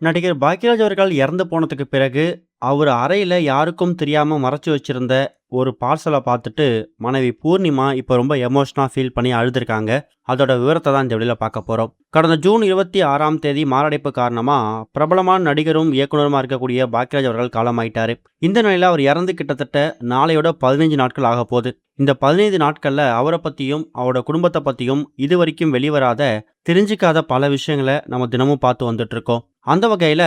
நடிகர் பாக்யராஜ் அவர்கள் இறந்து போனதுக்கு பிறகு, அவரு அறையில யாருக்கும் தெரியாம மறைச்சு வச்சிருந்த ஒரு பார்சல பார்த்துட்டு, மனைவி பூர்ணிமா இப்ப ரொம்ப எமோஷனா ஃபீல் பண்ணி அழுதுருக்காங்க. அதோட விவரத்த தான் இந்த வீடியோல பார்க்க போறோம். கடந்த ஜூன் 26ஆம் தேதி மாரடைப்பு காரணமா, பிரபலமான நடிகரும், இயக்குனருமா இருக்கக்கூடிய பாக்யராஜ் அவர்கள் காலமாயிட்டாரு. இந்த நிலையில அவர் இறந்து கிட்டத்தட்ட நாளையோட 15 நாட்கள் ஆகப்போகுது. இந்த 15 நாட்கள்ல அவர பத்தியும், அவரோட குடும்பத்த பத்தியும் இதுவரைக்கும் வெளிவராத, தெரிஞ்சுக்காத பல விஷயங்கள நம்ம தினமும் பார்த்து வந்துட்டு இருக்கோம். அந்த வகையில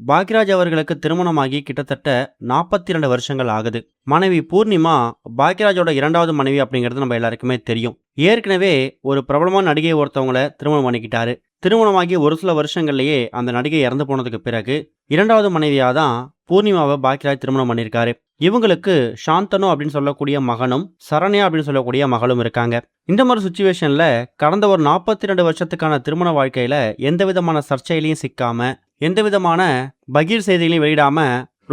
பாக்யராஜ் அவர்களுக்கு திருமணமாகி கிட்டத்தட்ட 42 வருஷங்கள் ஆகுது. மனைவி பூர்ணிமா பாக்யராஜோட 2வது மனைவி அப்படிங்கிறது நம்ம எல்லாருக்குமே தெரியும். ஏற்கனவே ஒரு பிரபலமான நடிகை ஒருத்தவங்கள திருமணம் பண்ணிக்கிட்டாரு. திருமணமாகி ஒரு சில வருஷங்கள்லயே அந்த நடிகை இறந்து போனதுக்கு பிறகு 2வது மனைவியா தான் பூர்ணிமாவை பாக்யராஜ் திருமணம் பண்ணியிருக்காரு. இவங்களுக்கு சாந்தனு அப்படின்னு சொல்லக்கூடிய மகனும், சரண்யா அப்படின்னு சொல்லக்கூடிய மகளும் இருக்காங்க. இந்த மாதிரி சுச்சுவேஷன்ல கடந்த ஒரு 42 வருஷத்துக்கான திருமண வாழ்க்கையில எந்த விதமான சர்ச்சையிலையும் சிக்காம, எந்த விதமான பகீர் செய்திகளையும் வெளியிடாம,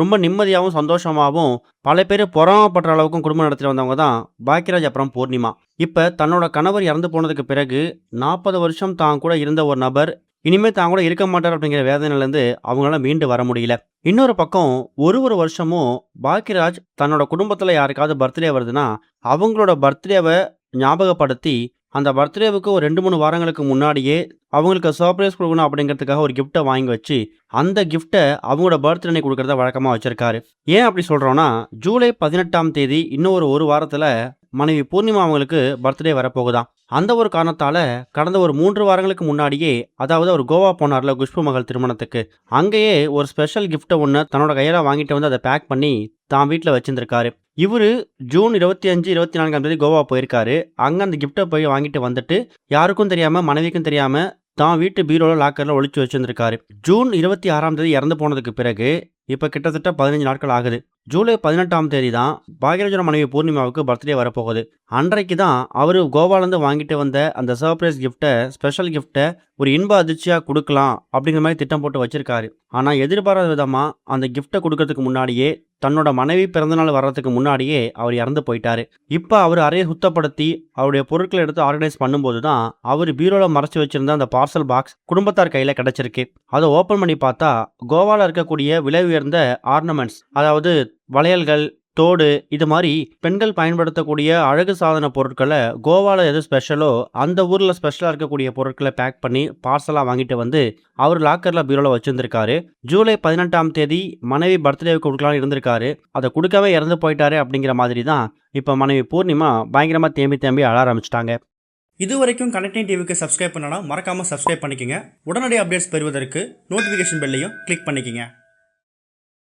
ரொம்ப நிம்மதியாகவும் சந்தோஷமாகவும் பல பேர் பொறாமப்படுற அளவுக்கும் குடும்பம் நடத்திட்டு வந்தவங்க தான் பாக்யராஜ் அப்புறம் பூர்ணிமா. இப்ப தன்னோட கணவர் இறந்து போனதுக்கு பிறகு 40 வருஷம் தான் கூட இருந்த ஒரு நபர் இனிமே தான் கூட இருக்க மாட்டார் அப்படிங்கிற வேதனையிலேருந்து அவங்களால மீண்டு வர முடியல. இன்னொரு பக்கம் ஒரு வருஷமும் பாக்யராஜ் தன்னோட குடும்பத்தில் யாருக்காவது பர்த்டே வருதுன்னா அவங்களோட பர்த்டேவை ஞாபகப்படுத்தி அந்த பர்த்டேவுக்கு ஒரு 2-3 வாரங்களுக்கு முன்னாடியே அவங்களுக்கு சர்ப்ரைஸ் கொடுக்கணும் அப்படிங்கிறதுக்காக ஒரு கிஃப்ட்டை வாங்கி வச்சு அந்த கிஃப்ட்டை அவங்களோட பர்த்டே கொடுக்கறத வழக்கமாக வச்சிருக்காரு. ஏன் அப்படி சொல்கிறோன்னா, ஜூலை 18ஆம் தேதி இன்னும் ஒரு வாரத்தில் மனைவி பூர்ணிமா அவங்களுக்கு பர்த்டே வரப்போகுதாம். அந்த ஒரு காரணத்தால கடந்த ஒரு 3 வாரங்களுக்கு முன்னாடியே, அதாவது அவர் கோவா போனார்ல குஷ்பு மகள் திருமணத்துக்கு, அங்கேயே ஒரு ஸ்பெஷல் கிஃப்ட்டை ஒன்று தன்னோட கையால் வாங்கிட்டு வந்து அதை பேக் பண்ணி தான் வீட்டில் வச்சிருந்திருக்காரு. இவரு ஜூன் 25, 24ஆம் தேதி கோவா போயிருக்காரு. அங்கே அந்த கிஃப்ட்டை போய் வாங்கிட்டு வந்துட்டு யாருக்கும் தெரியாம, மனைவிக்கும் தெரியாம தான் வீட்டு பீரோல லாக்கர்ல ஒளிச்சு வச்சிருந்திருக்காரு. ஜூன் 26ஆம் தேதி இறந்து போனதுக்கு பிறகு இப்ப கிட்டத்தட்ட 15 நாட்கள் ஆகுது. ஜூலை 18ஆம் தேதி தான் பாக்யராஜோட மனைவி பூர்ணிமாவுக்கு பர்த்டே வரப்போகுது. அன்றைக்கு தான் அவரு கோவாலேருந்து வாங்கிட்டு வந்த அந்த சர்ப்ரைஸ் கிஃப்ட்டை, ஸ்பெஷல் கிஃப்ட்டை ஒரு இன்ப அதிர்ச்சியா கொடுக்கலாம் அப்படிங்கிற மாதிரி திட்டம் போட்டு வச்சிருக்காரு. ஆனா எதிர்பாராத விதமா அந்த கிஃப்ட்டை கொடுக்கறதுக்கு முன்னாடியே, தன்னோட மனைவி பிறந்தநாள் வர்றதுக்கு முன்னாடியே அவர் இறந்து போயிட்டாரு. இப்ப அவர் அறையை சுத்தப்படுத்தி அவருடைய பொருட்களை எடுத்து ஆர்கனைஸ் பண்ணும்போது தான் அவர் பீரோல மறைச்சு வச்சிருந்த அந்த பார்சல் பாக்ஸ் குடும்பத்தார் கையில கிடைச்சிருக்கு. அதை ஓபன் பண்ணி பார்த்தா கோவால இருக்கக்கூடிய விலை உயர்ந்த ஆர்னமெண்ட்ஸ், அதாவது வளையல்கள், தோடு, இது மாதிரி பெண்கள் பயன்படுத்தக்கூடிய அழகு சாதன பொருட்களை கோவால எது ஸ்பெஷலோ அந்த ஊர்ல ஸ்பெஷலா இருக்கக்கூடிய பொருட்களை பேக் பண்ணி பார்சலா வாங்கிட்டு வந்து அவர் லாக்கர்ல பீரோல வச்சிருந்திருக்காரு. ஜூலை 18ஆம் தேதி மனைவி பர்த்டேவுக்கு கொடுக்கலாம் இருந்திருக்காரு. அதை கொடுக்கவே இறந்து போயிட்டாரு அப்படிங்கிற மாதிரி தான் இப்ப மனைவி பூர்ணிமா பயங்கரமா தேம்பி அழ ஆரம்பிச்சிட்டாங்க. இது வரைக்கும் கனெக்டிங் டிவிக்கு சப்ஸ்கிரைப் பண்ணனா மறக்காம சப்ஸ்கிரைப் பண்ணிக்கங்க. உடனடி அப்டேட்ஸ் பெறுவதற்கு நோட்டிஃபிகேஷன் பெல்லையும் கிளிக் பண்ணிக்கங்க.